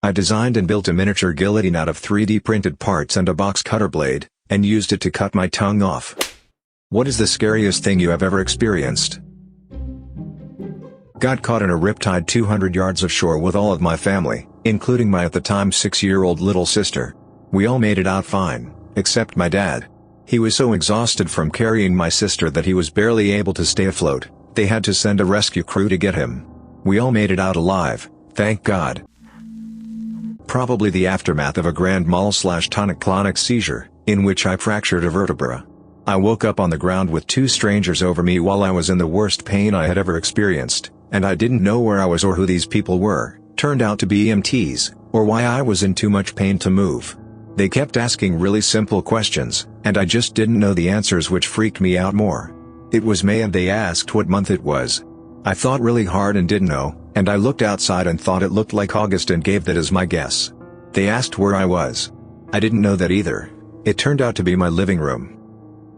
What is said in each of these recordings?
I designed and built a miniature guillotine out of 3D printed parts and a box cutter blade, and used it to cut my tongue off. What is the scariest thing you have ever experienced? Got caught in a riptide 200 yards offshore with all of my family, including my at the time 6-year-old little sister. We all made it out fine, except my dad. He was so exhausted from carrying my sister that he was barely able to stay afloat. They had to send a rescue crew to get him. We all made it out alive, thank God. Probably the aftermath of a grand mal/tonic-clonic seizure, in which I fractured a vertebra. I woke up on the ground with 2 strangers over me while I was in the worst pain I had ever experienced, and I didn't know where I was or who these people were. Turned out to be EMTs, or why I was in too much pain to move. They kept asking really simple questions, and I just didn't know the answers, which freaked me out more. It was May and they asked what month it was. I thought really hard and didn't know, and I looked outside and thought it looked like August and gave that as my guess. They asked where I was. I didn't know that either. It turned out to be my living room.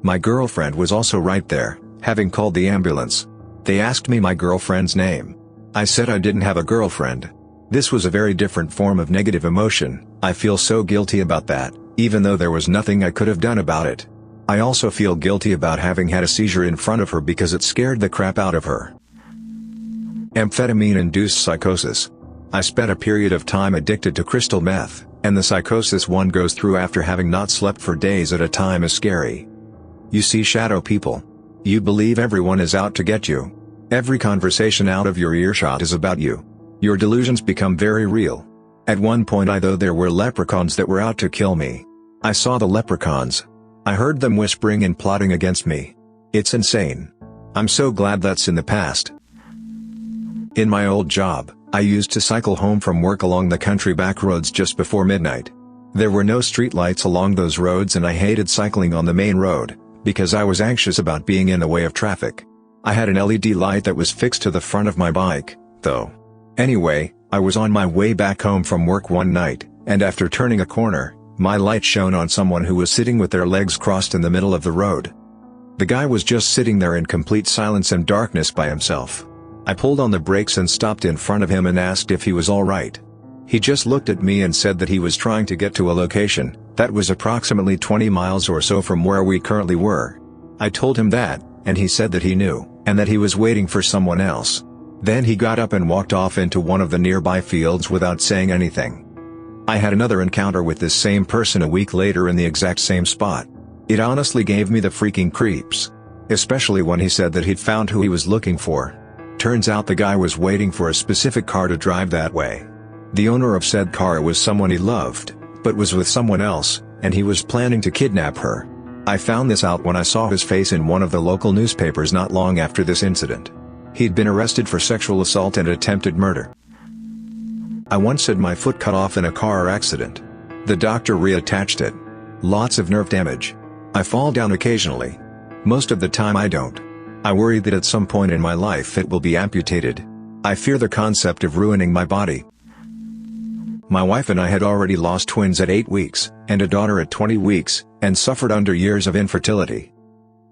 My girlfriend was also right there, having called the ambulance. They asked me my girlfriend's name. I said I didn't have a girlfriend. This was a very different form of negative emotion. I feel so guilty about that, even though there was nothing I could have done about it. I also feel guilty about having had a seizure in front of her because it scared the crap out of her. Amphetamine-induced psychosis. I spent a period of time addicted to crystal meth, and the psychosis one goes through after having not slept for days at a time is scary. You see shadow people. You believe everyone is out to get you. Every conversation out of your earshot is about you. Your delusions become very real. At one point I thought there were leprechauns that were out to kill me. I saw the leprechauns. I heard them whispering and plotting against me. It's insane. I'm so glad that's in the past. In my old job, I used to cycle home from work along the country back roads just before midnight. There were no streetlights along those roads and I hated cycling on the main road, because I was anxious about being in the way of traffic. I had an LED light that was fixed to the front of my bike, though. Anyway, I was on my way back home from work one night, and after turning a corner, my light shone on someone who was sitting with their legs crossed in the middle of the road. The guy was just sitting there in complete silence and darkness by himself. I pulled on the brakes and stopped in front of him and asked if he was all right. He just looked at me and said that he was trying to get to a location that was approximately 20 miles or so from where we currently were. I told him that, and he said that he knew, and that he was waiting for someone else. Then he got up and walked off into one of the nearby fields without saying anything. I had another encounter with this same person a week later in the exact same spot. It honestly gave me the freaking creeps. Especially when he said that he'd found who he was looking for. Turns out the guy was waiting for a specific car to drive that way. The owner of said car was someone he loved, but was with someone else, and he was planning to kidnap her. I found this out when I saw his face in one of the local newspapers not long after this incident. He'd been arrested for sexual assault and attempted murder. I once had my foot cut off in a car accident. The doctor reattached it. Lots of nerve damage. I fall down occasionally. Most of the time I don't. I worry that at some point in my life it will be amputated. I fear the concept of ruining my body. My wife and I had already lost twins at 8 weeks, and a daughter at 20 weeks, and suffered under years of infertility.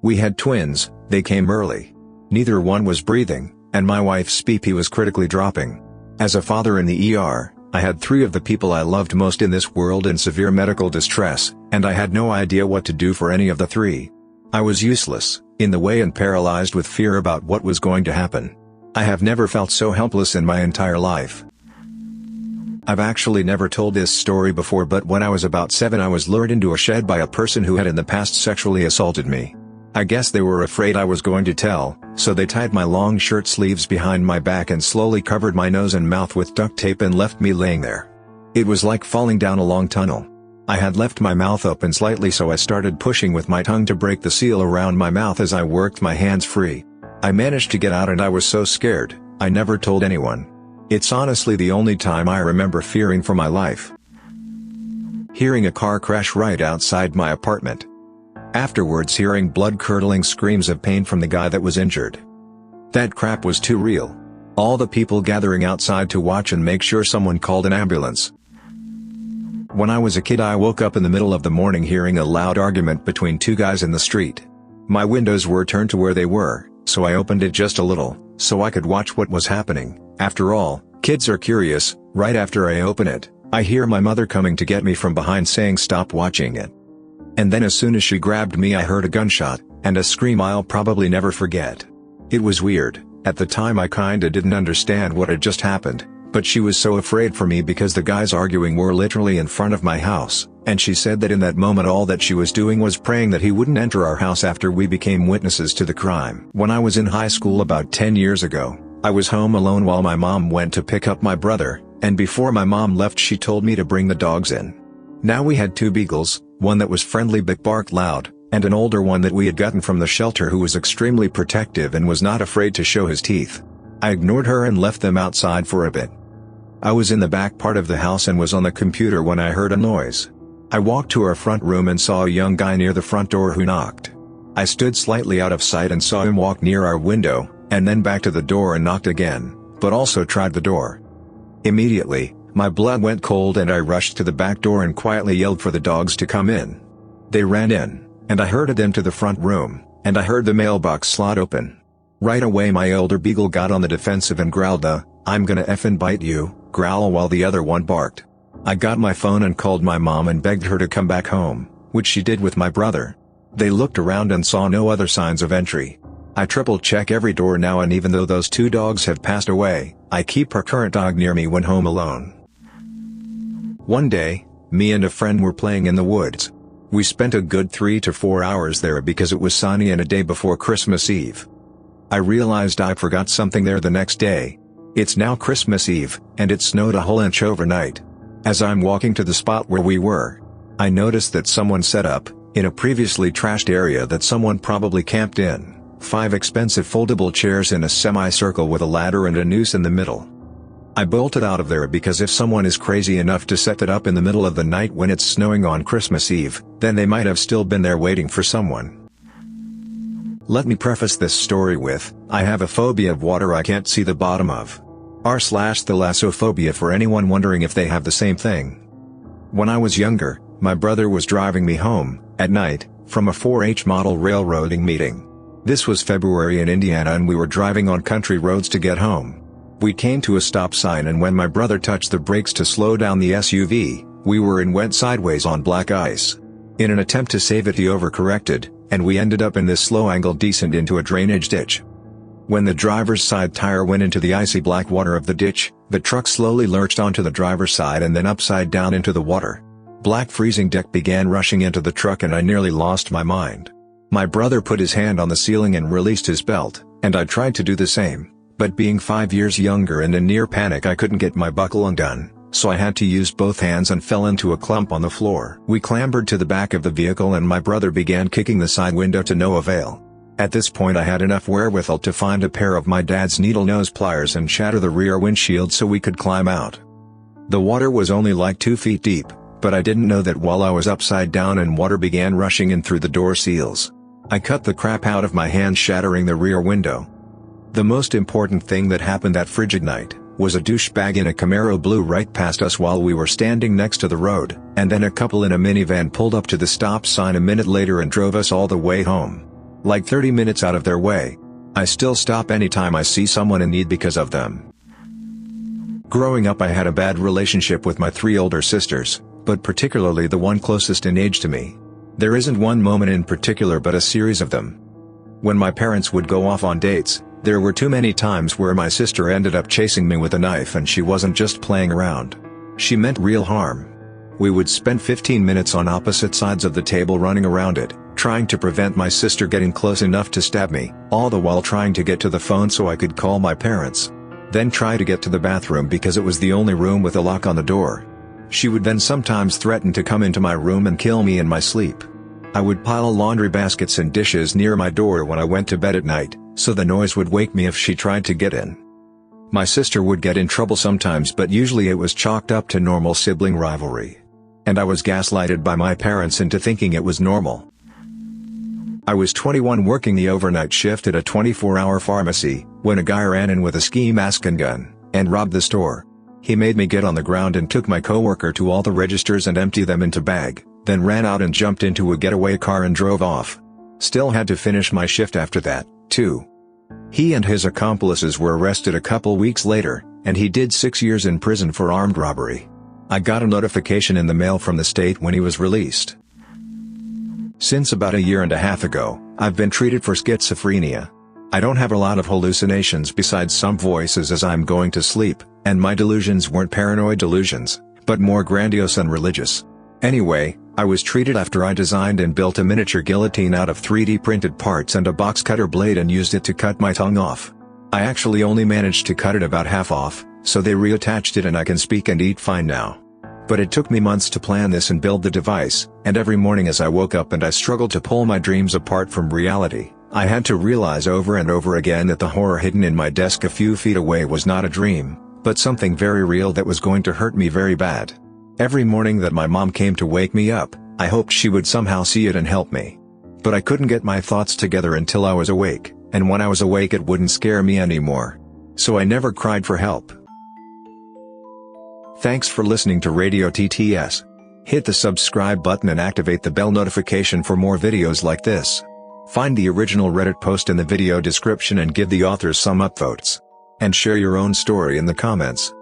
We had twins, they came early. Neither one was breathing, and my wife's BP was critically dropping. As a father in the ER, I had 3 of the people I loved most in this world in severe medical distress, and I had no idea what to do for any of the 3. I was useless, in the way, and paralyzed with fear about what was going to happen. I have never felt so helpless in my entire life. I've actually never told this story before, but when I was about 7 I was lured into a shed by a person who had in the past sexually assaulted me. I guess they were afraid I was going to tell, so they tied my long shirt sleeves behind my back and slowly covered my nose and mouth with duct tape and left me laying there. It was like falling down a long tunnel. I had left my mouth open slightly, so I started pushing with my tongue to break the seal around my mouth as I worked my hands free. I managed to get out and I was so scared, I never told anyone. It's honestly the only time I remember fearing for my life. Hearing a car crash right outside my apartment. Afterwards hearing blood-curdling screams of pain from the guy that was injured. That crap was too real. All the people gathering outside to watch and make sure someone called an ambulance. When I was a kid I woke up in the middle of the morning hearing a loud argument between 2 guys in the street. My windows were turned to where they were, so I opened it just a little, so I could watch what was happening. After all, kids are curious. Right after I open it, I hear my mother coming to get me from behind saying stop watching it. And then as soon as she grabbed me I heard a gunshot, and a scream I'll probably never forget. It was weird. At the time I kinda didn't understand what had just happened, but she was so afraid for me because the guys arguing were literally in front of my house, and she said that in that moment all that she was doing was praying that he wouldn't enter our house after we became witnesses to the crime. When I was in high school about 10 years ago, I was home alone while my mom went to pick up my brother, and before my mom left she told me to bring the dogs in. Now we had 2 beagles, one that was friendly but barked loud, and an older one that we had gotten from the shelter who was extremely protective and was not afraid to show his teeth. I ignored her and left them outside for a bit. I was in the back part of the house and was on the computer when I heard a noise. I walked to our front room and saw a young guy near the front door who knocked. I stood slightly out of sight and saw him walk near our window, and then back to the door and knocked again, but also tried the door. Immediately, my blood went cold and I rushed to the back door and quietly yelled for the dogs to come in. They ran in, and I herded them to the front room, and I heard the mailbox slot open. Right away my older beagle got on the defensive and growled the, "I'm gonna effing bite you," growl while the other one barked. I got my phone and called my mom and begged her to come back home, which she did with my brother. They looked around and saw no other signs of entry. I triple-check every door now, and even though those 2 dogs have passed away, I keep our current dog near me when home alone. One day, me and a friend were playing in the woods. We spent a good 3 to 4 hours there because it was sunny and a day before Christmas Eve. I realized I forgot something there the next day. It's now Christmas Eve, and it snowed a whole inch overnight. As I'm walking to the spot where we were, I noticed that someone set up, in a previously trashed area that someone probably camped in, 5 expensive foldable chairs in a semicircle with a ladder and a noose in the middle. I bolted out of there because if someone is crazy enough to set that up in the middle of the night when it's snowing on Christmas Eve, then they might have still been there waiting for someone. Let me preface this story with, I have a phobia of water I can't see the bottom of. r/thalassophobia for anyone wondering if they have the same thing. When I was younger, my brother was driving me home, at night, from a 4-H model railroading meeting. This was February in Indiana and we were driving on country roads to get home. We came to a stop sign and when my brother touched the brakes to slow down the SUV, we were in went sideways on black ice. In an attempt to save it he overcorrected, and we ended up in this slow-angled descent into a drainage ditch. When the driver's side tire went into the icy black water of the ditch, the truck slowly lurched onto the driver's side and then upside down into the water. Black freezing deck began rushing into the truck and I nearly lost my mind. My brother put his hand on the ceiling and released his belt, and I tried to do the same. But being 5 years younger and in near panic I couldn't get my buckle undone, so I had to use both hands and fell into a clump on the floor. We clambered to the back of the vehicle and my brother began kicking the side window to no avail. At this point I had enough wherewithal to find a pair of my dad's needle nose pliers and shatter the rear windshield so we could climb out. The water was only like 2 feet deep, but I didn't know that while I was upside down and water began rushing in through the door seals. I cut the crap out of my hand, shattering the rear window. The most important thing that happened that frigid night was a douchebag in a Camaro blew right past us while we were standing next to the road, and then a couple in a minivan pulled up to the stop sign a minute later and drove us all the way home. Like 30 minutes out of their way. I still stop anytime I see someone in need because of them. Growing up I had a bad relationship with my 3 older sisters, but particularly the one closest in age to me. There isn't one moment in particular but a series of them. When my parents would go off on dates, there were too many times where my sister ended up chasing me with a knife, and she wasn't just playing around. She meant real harm. We would spend 15 minutes on opposite sides of the table running around it, trying to prevent my sister getting close enough to stab me, all the while trying to get to the phone so I could call my parents. Then try to get to the bathroom because it was the only room with a lock on the door. She would then sometimes threaten to come into my room and kill me in my sleep. I would pile laundry baskets and dishes near my door when I went to bed at night, so the noise would wake me if she tried to get in. My sister would get in trouble sometimes, but usually it was chalked up to normal sibling rivalry. And I was gaslighted by my parents into thinking it was normal. I was 21 working the overnight shift at a 24-hour pharmacy, when a guy ran in with a ski mask and gun, and robbed the store. He made me get on the ground and took my coworker to all the registers and empty them into bag, then ran out and jumped into a getaway car and drove off. Still had to finish my shift after that, too. He and his accomplices were arrested a couple weeks later, and he did 6 years in prison for armed robbery. I got a notification in the mail from the state when he was released. Since about a year and a half ago, I've been treated for schizophrenia. I don't have a lot of hallucinations besides some voices as I'm going to sleep, and my delusions weren't paranoid delusions, but more grandiose and religious. Anyway, I was treated after I designed and built a miniature guillotine out of 3D printed parts and a box cutter blade and used it to cut my tongue off. I actually only managed to cut it about half off, so they reattached it and I can speak and eat fine now. But it took me months to plan this and build the device, and every morning as I woke up and I struggled to pull my dreams apart from reality, I had to realize over and over again that the horror hidden in my desk a few feet away was not a dream, but something very real that was going to hurt me very bad. Every morning that my mom came to wake me up, I hoped she would somehow see it and help me. But I couldn't get my thoughts together until I was awake, and when I was awake it wouldn't scare me anymore. So I never cried for help. Thanks for listening to Radio TTS. Hit the subscribe button and activate the bell notification for more videos like this. Find the original Reddit post in the video description and give the authors some upvotes. And share your own story in the comments.